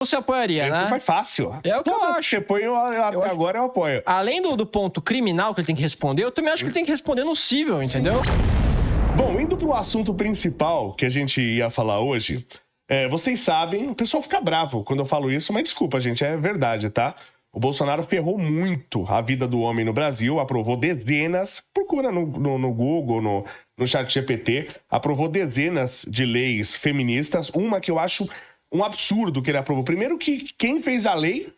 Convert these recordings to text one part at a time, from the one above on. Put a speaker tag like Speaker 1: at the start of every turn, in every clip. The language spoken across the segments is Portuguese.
Speaker 1: você apoiaria, né?
Speaker 2: É fácil.
Speaker 1: É o que eu acho.
Speaker 2: Você põe, agora eu apoio.
Speaker 1: Além do ponto criminal que ele tem que responder, eu também acho que ele tem que responder no cível, entendeu?
Speaker 2: Bom, indo pro assunto principal que a gente ia falar hoje, vocês sabem, o pessoal fica bravo quando eu falo isso, mas desculpa, gente, é verdade, tá? O Bolsonaro ferrou muito a vida do homem no Brasil, aprovou dezenas, procura no Google, no ChatGPT, aprovou dezenas de leis feministas, uma que eu acho um absurdo que ele aprovou. Primeiro que quem fez a lei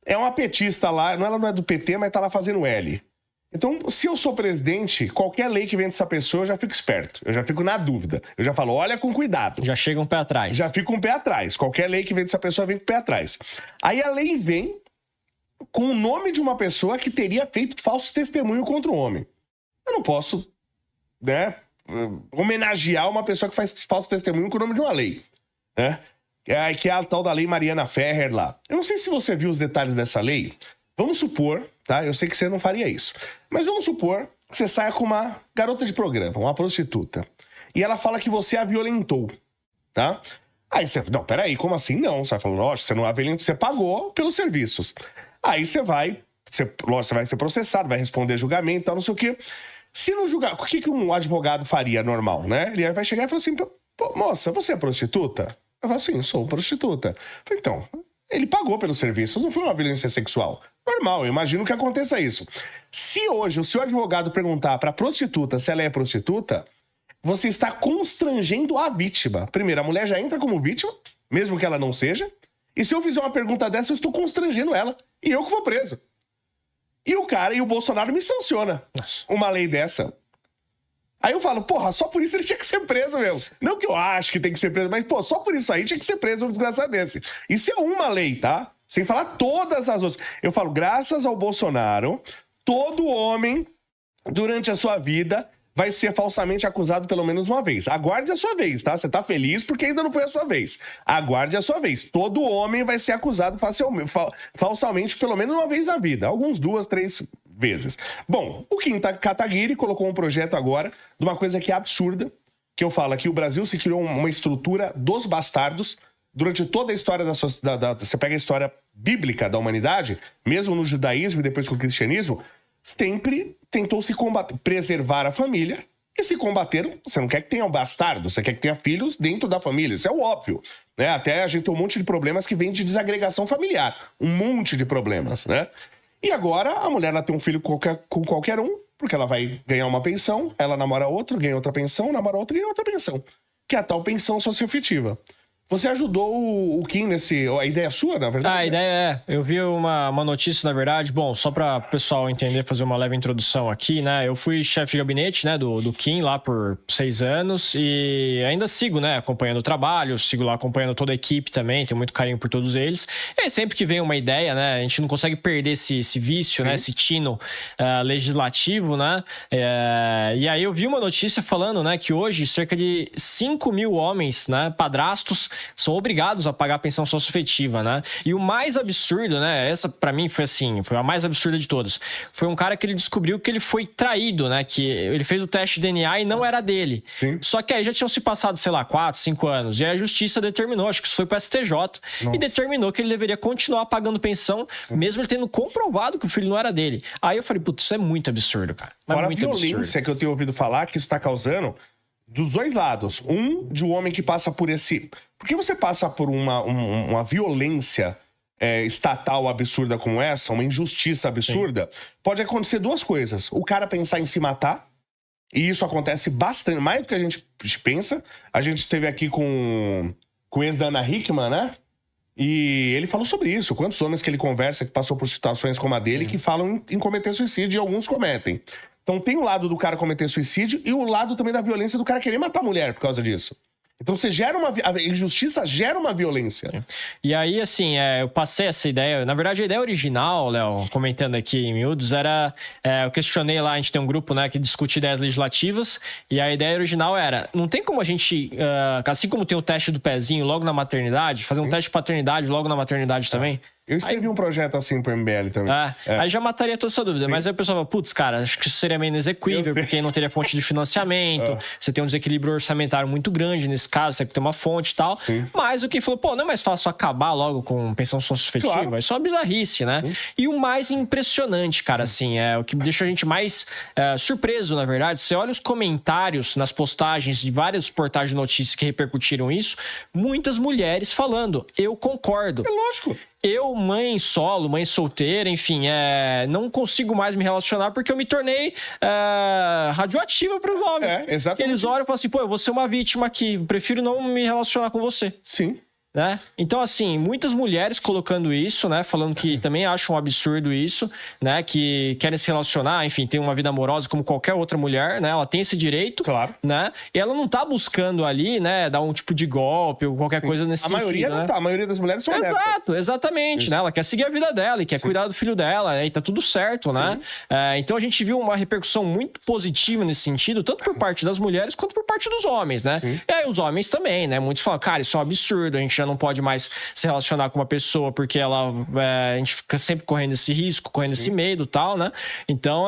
Speaker 2: é uma petista lá, ela não é do PT, mas tá lá fazendo L. Então, se eu sou presidente, qualquer lei que vem dessa pessoa, eu já fico esperto. Eu já fico na dúvida. Eu já falo, olha com cuidado.
Speaker 1: Já chega um pé atrás.
Speaker 2: Já fico um pé atrás. Qualquer lei que vem dessa pessoa, vem com o pé atrás. Aí a lei vem com o nome de uma pessoa que teria feito falso testemunho contra o homem. Eu não posso, né, homenagear uma pessoa que faz falso testemunho com o nome de uma lei, né? Que é a tal da lei Mariana Ferrer lá. Eu não sei se você viu os detalhes dessa lei. Vamos supor, tá? Eu sei que você não faria isso. Mas vamos supor que você saia com uma garota de programa, uma prostituta. E ela fala que você a violentou, tá? Aí você... Não, peraí, como assim? Não. Você vai falar, lógico, você não a violentou, você pagou pelos serviços. Aí você vai... lógico, você vai ser processado, vai responder julgamento e tal, não sei o quê. Se no julgamento... O que um advogado faria normal, né? Ele vai chegar e falar assim, moça, você é prostituta? Eu falo assim, sou prostituta. Eu falei, então, ele pagou pelos serviços, não foi uma violência sexual. Normal, eu imagino que aconteça isso. Se hoje o seu advogado perguntar pra prostituta se ela é prostituta, você está constrangendo a vítima. Primeiro, a mulher já entra como vítima, mesmo que ela não seja. E se eu fizer uma pergunta dessa, eu estou constrangendo ela. E eu que vou preso. E o Bolsonaro me sanciona uma lei dessa. Aí eu falo, porra, só por isso ele tinha que ser preso mesmo. Não que eu acho que tem que ser preso, mas, pô, só por isso aí tinha que ser preso um desgraçado desse. Isso é uma lei, tá? Sem falar todas as outras. Eu falo, graças ao Bolsonaro, todo homem, durante a sua vida, vai ser falsamente acusado pelo menos uma vez. Aguarde a sua vez, tá? Você tá feliz porque ainda não foi a sua vez. Aguarde a sua vez. Todo homem vai ser acusado falsamente pelo menos uma vez na vida. Alguns 2, 3 vezes. Bom, o Kim Kataguiri colocou um projeto agora de uma coisa que é absurda, que eu falo aqui, o Brasil se criou uma estrutura dos bastardos durante toda a história você pega a história bíblica da humanidade, mesmo no judaísmo e depois com o cristianismo, sempre tentou se combater, preservar a família e se combateram. Você não quer que tenha um bastardo, você quer que tenha filhos dentro da família, isso é o óbvio, né? Até a gente tem um monte de problemas que vem de desagregação familiar, um monte de problemas, né? E agora a mulher ela tem um filho com qualquer um, porque ela vai ganhar uma pensão, ela namora outro, ganha outra pensão, namora outro, ganha outra pensão, que é a tal pensão socioafetiva. Você ajudou o Kim nesse... A ideia é sua, na verdade?
Speaker 1: A ideia é... Eu vi uma notícia, na verdade... Bom, só para o pessoal entender, fazer uma leve introdução aqui, né? Eu fui chefe de gabinete, né, do Kim lá por 6 anos e ainda sigo, né, acompanhando o trabalho, sigo lá acompanhando toda a equipe também, tenho muito carinho por todos eles. E sempre que vem uma ideia, né, a gente não consegue perder esse vício, sim, né, esse tino legislativo, né? E aí eu vi uma notícia falando, né, que hoje cerca de 5 mil homens, né, padrastos, são obrigados a pagar a pensão socioafetiva, né? E o mais absurdo, né? Essa pra mim foi assim, foi a mais absurda de todas. Foi um cara que ele descobriu que ele foi traído, né? Que ele fez o teste de DNA e não era dele.
Speaker 2: Sim.
Speaker 1: Só que aí já tinham se passado, sei lá, 4, 5 anos. E aí a justiça determinou, acho que isso foi pro STJ, nossa, e determinou que ele deveria continuar pagando pensão, sim, mesmo ele tendo comprovado que o filho não era dele. Aí eu falei, putz, isso é muito absurdo, cara.
Speaker 2: Fora
Speaker 1: muito
Speaker 2: a violência absurdo que eu tenho ouvido falar que isso tá causando dos dois lados. Um, de um homem que passa por esse... Porque você passa por uma violência estatal absurda como essa, uma injustiça absurda, sim, pode acontecer duas coisas. O cara pensar em se matar, e isso acontece bastante, mais do que a gente pensa. A gente esteve aqui com o ex da Ana Hickman, né? E ele falou sobre isso. Quantos homens que ele conversa que passou por situações como a dele, que falam em cometer suicídio, e alguns cometem. Então tem o lado do cara cometer suicídio e o lado também da violência do cara querer matar a mulher por causa disso. Então você gera a injustiça gera uma violência.
Speaker 1: E aí, assim, eu passei essa ideia. Na verdade, a ideia original, Léo, comentando aqui em miúdos, era... eu questionei lá, a gente tem um grupo, né, que discute ideias legislativas. E a ideia original era... Não tem como a gente, assim como tem o teste do pezinho logo na maternidade, fazer um teste de paternidade logo na maternidade também?
Speaker 2: Eu escrevi um projeto assim pro MBL também.
Speaker 1: Aí já mataria toda essa dúvida.
Speaker 2: Sim.
Speaker 1: Mas aí o pessoal fala, putz, cara, acho que isso seria meio inexequível, porque não teria fonte de financiamento, você tem um desequilíbrio orçamentário muito grande nesse caso, você tem que ter uma fonte e tal.
Speaker 2: Sim.
Speaker 1: Mas o que falou, pô, não é mais fácil acabar logo com pensão socioafetiva?
Speaker 2: Claro.
Speaker 1: Isso é uma bizarrice, né? Sim. E o mais impressionante, cara, assim, o que deixa a gente mais surpreso, na verdade, você olha os comentários nas postagens de vários portais de notícias que repercutiram isso, muitas mulheres falando, eu concordo.
Speaker 2: É lógico.
Speaker 1: Eu, mãe solo, mãe solteira, enfim, não consigo mais me relacionar porque eu me tornei radioativa para os homens.
Speaker 2: Exatamente.
Speaker 1: Que eles olham e falam assim, pô, eu vou ser uma vítima aqui, prefiro não me relacionar com você.
Speaker 2: Sim.
Speaker 1: Né? Então, assim, muitas mulheres colocando isso, né? Falando que também acham um absurdo isso, né? Que querem se relacionar, enfim, tem uma vida amorosa como qualquer outra mulher, né? Ela tem esse direito,
Speaker 2: claro,
Speaker 1: né? E ela não tá buscando ali, né? Dar um tipo de golpe ou qualquer coisa nesse sentido.
Speaker 2: A maioria não tá, a maioria das mulheres são honestas.
Speaker 1: Exatamente, né? Ela quer seguir a vida dela e quer cuidar do filho dela, né? E tá tudo certo, né? Então a gente viu uma repercussão muito positiva nesse sentido, tanto por parte das mulheres quanto por parte dos homens, né? E aí os homens também, né? Muitos falam, cara, isso é um absurdo, a gente já não pode mais se relacionar com uma pessoa porque a gente fica sempre correndo esse risco, correndo esse medo e tal, né? Então,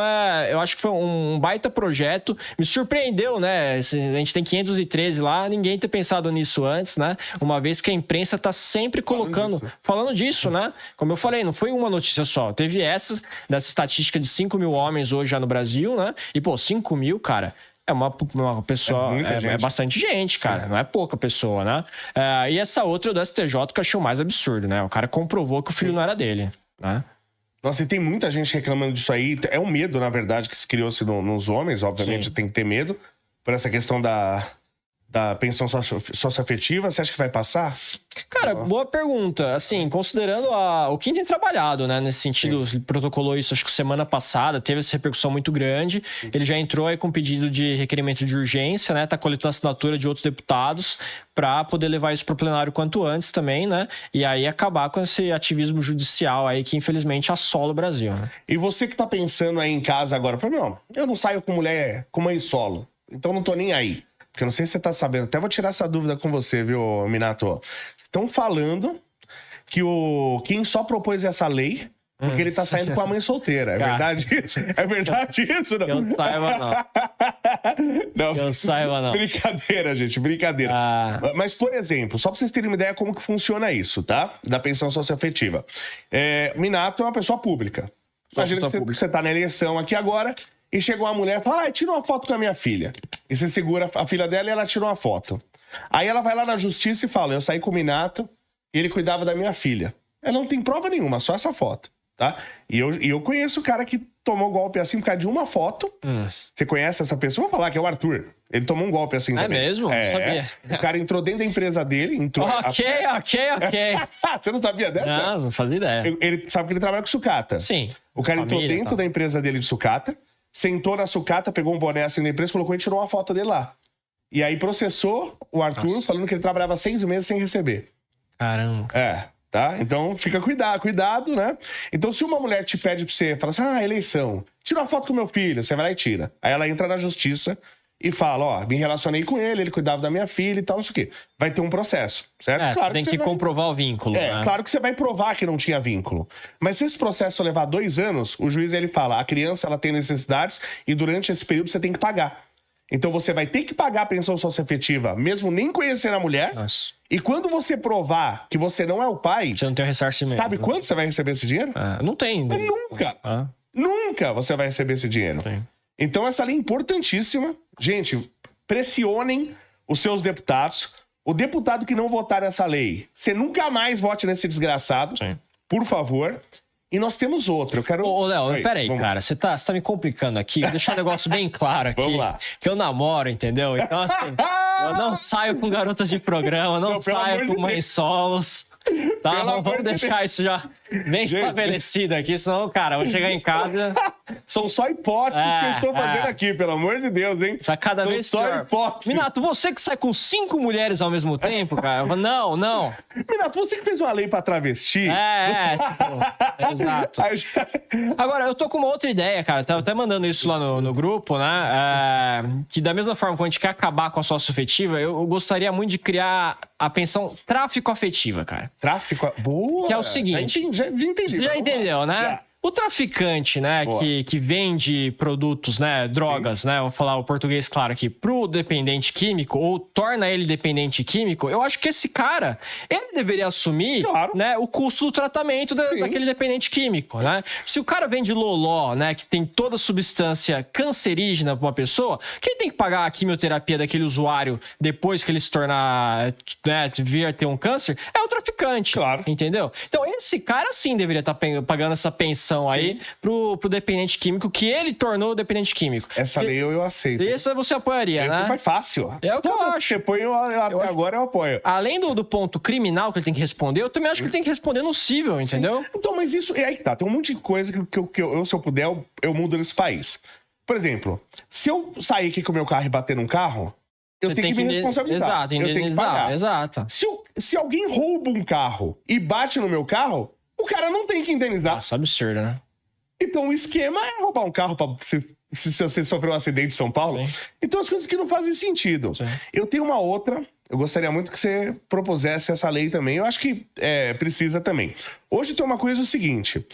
Speaker 1: eu acho que foi um baita projeto. Me surpreendeu, né? A gente tem 513 lá, ninguém ter pensado nisso antes, né? Uma vez que a imprensa tá sempre falando disso, né? Como eu falei, não foi uma notícia só. Teve dessa estatística de 5 mil homens hoje já no Brasil, né? E, pô, 5 mil, cara... É uma pessoa, é bastante gente, cara. Sim. Não é pouca pessoa, né? E essa outra do STJ que eu achei o mais absurdo, né? O cara comprovou que o filho não era dele, né?
Speaker 2: Nossa, e tem muita gente reclamando disso aí. É um medo, na verdade, que se criou-se nos homens. Obviamente tem que ter medo por essa questão da pensão socioafetiva. Você acha que vai passar?
Speaker 1: Cara, boa pergunta. Assim, considerando o Kim tem trabalhado, né? Nesse sentido, ele protocolou isso, acho que semana passada, teve essa repercussão muito grande. Ele já entrou aí com pedido de requerimento de urgência, né? Tá coletando assinatura de outros deputados para poder levar isso pro plenário quanto antes também, né? E aí acabar com esse ativismo judicial aí que infelizmente assola o Brasil, né?
Speaker 2: E você que tá pensando aí em casa agora, não, eu não saio com mulher, com mãe solo, então não tô nem aí. Porque eu não sei se você tá sabendo, até vou tirar essa dúvida com você, viu, Minato? Estão falando que o Kim só propôs essa lei porque ele tá saindo com a mãe solteira. É verdade? É verdade isso? Não?
Speaker 1: Eu saiba, não. Eu saiba, não.
Speaker 2: Brincadeira, gente, brincadeira. Mas, por exemplo, só pra vocês terem uma ideia como que funciona isso, tá? Da pensão socioafetiva. Minato é uma pessoa pública. Imagina que você tá na eleição aqui agora... E chegou uma mulher e fala, tira uma foto com a minha filha. E você segura a filha dela e ela tira uma foto. Aí ela vai lá na justiça e fala, eu saí com o Minato e ele cuidava da minha filha. Ela não tem prova nenhuma, só essa foto, tá? E eu conheço o cara que tomou golpe assim por causa de uma foto. Você conhece essa pessoa? Vou falar que é o Arthur. Ele tomou um golpe assim também.
Speaker 1: É mesmo? Não sabia.
Speaker 2: O cara entrou dentro da empresa dele.
Speaker 1: Ok.
Speaker 2: Você não sabia dessa?
Speaker 1: Não fazia ideia.
Speaker 2: Ele sabe que ele trabalha com sucata.
Speaker 1: Sim.
Speaker 2: O cara entrou dentro da empresa dele de sucata. Sentou na sucata, pegou um boné assim da empresa, colocou e tirou uma foto dele lá. E aí processou o Arthur, falando que ele trabalhava 6 meses sem receber.
Speaker 1: Caramba.
Speaker 2: Tá? Então fica cuidado, né? Então se uma mulher te pede pra você, fala assim, eleição, tira uma foto com meu filho, você vai lá e tira. Aí ela entra na justiça e fala, me relacionei com ele cuidava da minha filha e tal, não sei o quê. Vai ter um processo, certo?
Speaker 1: Claro tem que comprovar o vínculo, né?
Speaker 2: Claro que você vai provar que não tinha vínculo. Mas se esse processo levar 2 anos, o juiz ele fala, a criança ela tem necessidades e durante esse período você tem que pagar. Então você vai ter que pagar a pensão socioafetiva, mesmo nem conhecendo a mulher.
Speaker 1: Nossa.
Speaker 2: E quando você provar que você não é o pai...
Speaker 1: Você não tem o ressarcimento.
Speaker 2: Sabe quando você vai receber esse dinheiro?
Speaker 1: Não tem.
Speaker 2: Nunca. Nunca você vai receber esse dinheiro.
Speaker 1: Sim.
Speaker 2: Então essa lei é importantíssima. Gente, pressionem os seus deputados. O deputado que não votar nessa lei, você nunca mais vote nesse desgraçado.
Speaker 1: Sim.
Speaker 2: Por favor. E nós temos outro. Eu quero...
Speaker 1: Ô, Léo, peraí, cara. Você tá me complicando aqui. Vou deixar um negócio bem claro aqui.
Speaker 2: Vamos lá.
Speaker 1: Que eu namoro, entendeu? Então, assim, eu não saio com garotas de programa, não saio com mães solos. Tá? Vamos deixar isso já bem estabelecido aqui, senão, cara, eu vou chegar em casa
Speaker 2: São só hipóteses que eu estou fazendo aqui, pelo amor de Deus, hein?
Speaker 1: Tá cada
Speaker 2: São
Speaker 1: vez
Speaker 2: só
Speaker 1: pior.
Speaker 2: hipóteses.
Speaker 1: Minato, você que sai com 5 mulheres ao mesmo tempo, cara. Não.
Speaker 2: Minato, você que fez uma lei pra travesti.
Speaker 1: Tipo, exato.
Speaker 2: Aí já-
Speaker 1: Agora, eu tô com uma outra ideia, cara. Tava até mandando isso lá no grupo, né? Que da mesma forma que a gente quer acabar com a sócio-afetiva, eu gostaria muito de criar a pensão tráfico-afetiva, cara.
Speaker 2: Tráfico. Boa.
Speaker 1: Que é o seguinte.
Speaker 2: Já entendi.
Speaker 1: Já entendeu, né?
Speaker 2: Já.
Speaker 1: O traficante, né,
Speaker 2: Boa.
Speaker 1: que vende produtos, né, drogas, né, vou falar o português claro aqui, pro dependente químico, ou torna ele dependente químico, eu acho que esse cara, ele deveria assumir,
Speaker 2: Claro.
Speaker 1: né, o custo do tratamento
Speaker 2: Sim.
Speaker 1: daquele dependente químico, né? Se o cara vende loló, né, que tem toda substância cancerígena pra uma pessoa, quem tem que pagar a quimioterapia daquele usuário depois que ele se tornar, né, vir a ter um câncer, é o traficante.
Speaker 2: Claro.
Speaker 1: Entendeu? Então, esse cara sim deveria estar pagando essa pensão aí pro dependente químico, que ele tornou dependente químico.
Speaker 2: Essa lei eu aceito.
Speaker 1: Essa você apoiaria, né?
Speaker 2: É fácil.
Speaker 1: É o que eu
Speaker 2: Todas
Speaker 1: acho.
Speaker 2: que você põe, até agora eu apoio.
Speaker 1: Além do ponto criminal que ele tem que responder, eu também acho que ele tem que responder no cível, entendeu?
Speaker 2: Então, mas isso... É aí que tá. Tem um monte de coisa que eu, se eu puder, eu mudo nesse país. Por exemplo, se eu sair aqui com o meu carro e bater num carro, eu
Speaker 1: Você
Speaker 2: tenho que me responsabilizar.
Speaker 1: Exato,
Speaker 2: eu tenho que pagar.
Speaker 1: Exato.
Speaker 2: Se alguém rouba um carro e bate no meu carro, o cara não tem que indenizar.
Speaker 1: Nossa, absurdo, né?
Speaker 2: Então o esquema é roubar um carro pra, se você sofreu um acidente em São Paulo.
Speaker 1: Sim.
Speaker 2: Então as coisas que não fazem sentido.
Speaker 1: Sim.
Speaker 2: Eu tenho uma outra, eu gostaria muito que você propusesse essa lei também. Eu acho que precisa também. Hoje tem uma coisa o seguinte.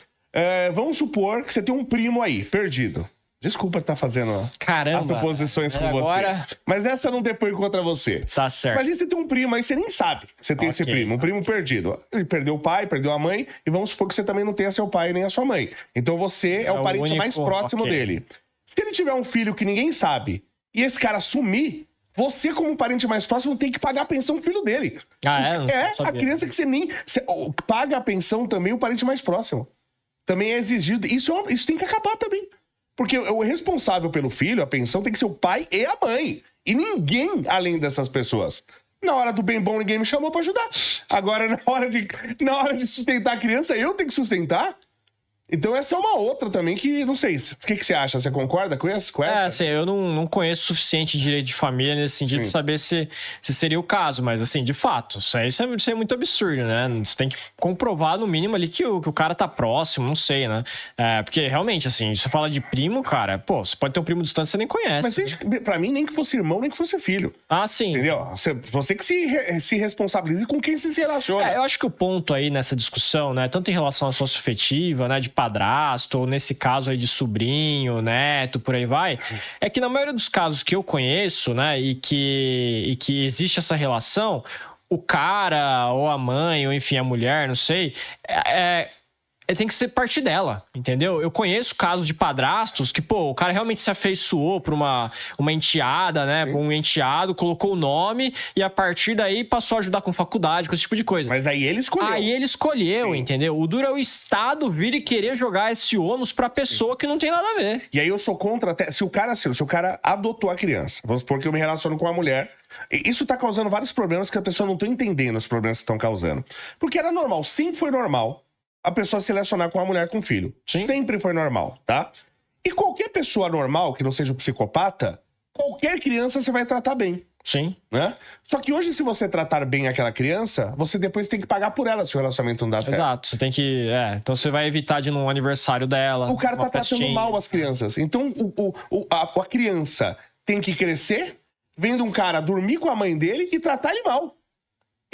Speaker 2: Vamos supor que você tem um primo aí, perdido. Desculpa estar fazendo
Speaker 1: Caramba.
Speaker 2: as suposições com
Speaker 1: Agora...
Speaker 2: você. Mas essa não depõe contra você.
Speaker 1: Tá certo.
Speaker 2: Imagina você tem um primo aí, você nem sabe que você tem esse
Speaker 1: Ok.
Speaker 2: primo, um primo perdido. Ele perdeu o pai, perdeu a mãe, e vamos supor que você também não tenha seu pai nem a sua mãe. Então você é o
Speaker 1: o
Speaker 2: parente
Speaker 1: único,
Speaker 2: mais próximo
Speaker 1: ok.
Speaker 2: dele. Se ele tiver um filho que ninguém sabe, e esse cara sumir, você, como parente mais próximo, tem que pagar a pensão do filho dele.
Speaker 1: Não
Speaker 2: A
Speaker 1: sabia.
Speaker 2: criança que você nem... paga a pensão também o parente mais próximo. Também é exigido. Isso tem que acabar também. Porque o responsável pelo filho, a pensão, tem que ser o pai e a mãe. E ninguém além dessas pessoas. Na hora do bem bom, ninguém me chamou pra ajudar. Agora, na hora de sustentar a criança, eu tenho que sustentar? Então essa é uma outra também que, não sei, o que você acha? Você concorda com essa?
Speaker 1: Assim, eu não conheço o suficiente de direito de família nesse sentido
Speaker 2: Sim.
Speaker 1: pra saber se seria o caso, mas assim, de fato, isso é muito absurdo, né? Você tem que comprovar no mínimo ali que o cara tá próximo, não sei, né? Porque realmente, assim, se você fala de primo, cara, pô, você pode ter um primo distante que você nem conhece.
Speaker 2: Mas pra mim, nem que fosse irmão, nem que fosse filho.
Speaker 1: Ah, sim.
Speaker 2: Entendeu? Você que se responsabiliza com quem se relaciona.
Speaker 1: Eu acho que o ponto aí nessa discussão, né, tanto em relação à sócio-afetiva, né, de padrasto, ou nesse caso aí de sobrinho, neto, por aí vai, é que na maioria dos casos que eu conheço, né, e que existe essa relação, o cara, ou a mãe, ou enfim, a mulher, não sei, tem que ser parte dela, entendeu? Eu conheço casos de padrastos que, pô, o cara realmente se afeiçoou pra uma enteada, né?
Speaker 2: Sim.
Speaker 1: Um enteado, colocou o nome e a partir daí passou a ajudar com faculdade, com esse tipo de coisa.
Speaker 2: Mas aí ele escolheu.
Speaker 1: Aí ele escolheu,
Speaker 2: Sim.
Speaker 1: entendeu? O duro é o Estado vir e querer jogar esse ônus pra pessoa que não tem nada a ver.
Speaker 2: E aí eu sou contra até... Se o cara adotou a criança, vamos supor que eu me relaciono com uma mulher, isso tá causando vários problemas que a pessoa não tá entendendo os problemas que estão causando. Porque era normal, sempre foi normal a pessoa se relacionar com uma mulher com filho.
Speaker 1: Sim.
Speaker 2: Sempre foi normal, tá? E qualquer pessoa normal, que não seja um psicopata, qualquer criança você vai tratar bem,
Speaker 1: Sim.
Speaker 2: né? Só que hoje, se você tratar bem aquela criança, você depois tem que pagar por ela se o relacionamento não dá certo.
Speaker 1: Exato. Você tem que... Então você vai evitar de ir num aniversário dela.
Speaker 2: O cara
Speaker 1: uma
Speaker 2: tá tratando
Speaker 1: festinha.
Speaker 2: mal as crianças. Então, a criança tem que crescer vendo um cara dormir com a mãe dele e tratar ele mal.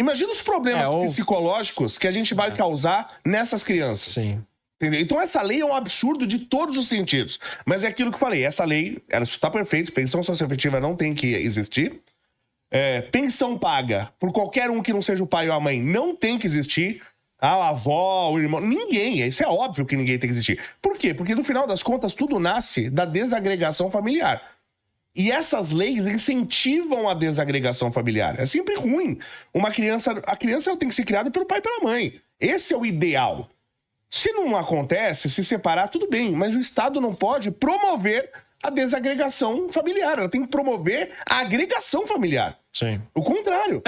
Speaker 2: Imagina os problemas psicológicos que a gente vai causar nessas crianças.
Speaker 1: Sim.
Speaker 2: Entendeu? Então essa lei é um absurdo de todos os sentidos. Mas é aquilo que eu falei, essa lei, ela está perfeita, pensão socioafetiva não tem que existir. Pensão paga por qualquer um que não seja o pai ou a mãe não tem que existir. A avó, o irmão, ninguém. Isso é óbvio que ninguém tem que existir. Por quê? Porque no final das contas tudo nasce da desagregação familiar. E essas leis incentivam a desagregação familiar. É sempre ruim. A criança tem que ser criada pelo pai e pela mãe. Esse é o ideal. Se não acontece, se separar, tudo bem. Mas o Estado não pode promover a desagregação familiar. Ela tem que promover a agregação familiar.
Speaker 1: Sim.
Speaker 2: O contrário.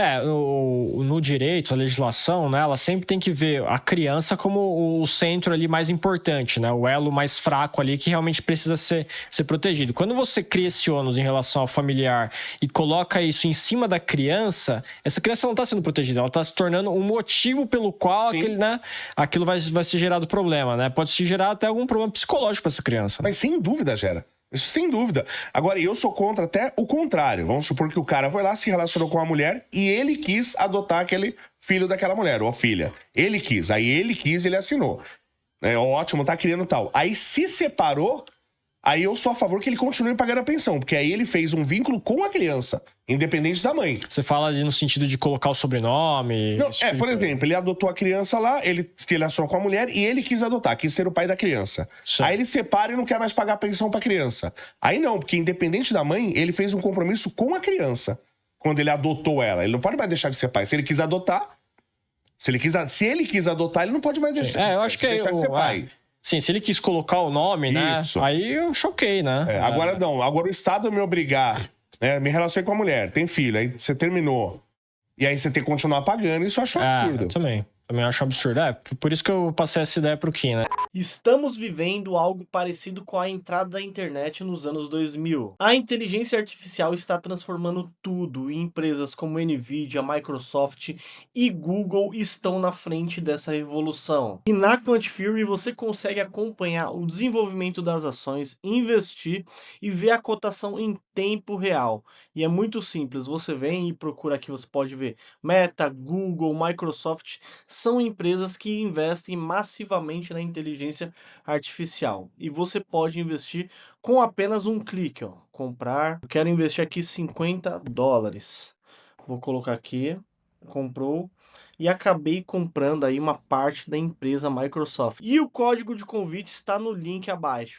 Speaker 1: No direito, a legislação, né, ela sempre tem que ver a criança como o centro ali mais importante, né, o elo mais fraco ali que realmente precisa ser protegido. Quando você cria esse ônus em relação ao familiar e coloca isso em cima da criança, essa criança não está sendo protegida, ela está se tornando um motivo pelo qual aquilo vai se gerar do problema, né? Pode se gerar até algum problema psicológico para essa criança.
Speaker 2: Mas sem dúvida gera. Isso sem dúvida. Agora, eu sou contra até o contrário. Vamos supor que o cara foi lá, se relacionou com a mulher e ele quis adotar aquele filho daquela mulher, ou filha. Ele quis. Aí ele quis, ele assinou. É ótimo, tá criando tal. Aí se separou, aí eu sou a favor que ele continue pagando a pensão, porque aí ele fez um vínculo com a criança, independente da mãe.
Speaker 1: Você fala no sentido de colocar o sobrenome?
Speaker 2: Não, por exemplo, ele adotou a criança lá, ele se relacionou com a mulher e ele quis adotar, quis ser o pai da criança.
Speaker 1: Sim.
Speaker 2: Aí ele separa e não quer mais pagar a pensão pra criança. Aí não, porque independente da mãe, ele fez um compromisso com a criança, quando ele adotou ela. Ele não pode mais deixar de ser pai. Se ele quis adotar, se ele quis adotar, ele não pode mais deixar,
Speaker 1: eu acho que
Speaker 2: deixar de ser pai.
Speaker 1: Sim, se ele quis colocar o nome, né?
Speaker 2: Isso.
Speaker 1: Aí eu choquei, né?
Speaker 2: Agora não, agora o Estado me obrigar, né? Me relacionei com a mulher, tem filho, aí você terminou. E aí você tem que continuar pagando, isso eu acho um absurdo.
Speaker 1: Eu também acho um absurdo. Por isso que eu passei essa ideia pro Kim, né?
Speaker 3: Estamos vivendo algo parecido com a entrada da internet nos anos 2000. A inteligência artificial está transformando tudo e empresas como Nvidia, Microsoft e Google estão na frente dessa revolução. E na Quantifury você consegue acompanhar o desenvolvimento das ações, investir e ver a cotação em tempo real. E é muito simples, você vem e procura aqui, você pode ver Meta, Google, Microsoft, são empresas que investem massivamente na inteligência artificial. E você pode investir com apenas um clique, ó. Comprar, eu quero investir aqui $50. Vou colocar aqui, comprou. E acabei comprando aí uma parte da empresa Microsoft. E o código de convite está no link abaixo.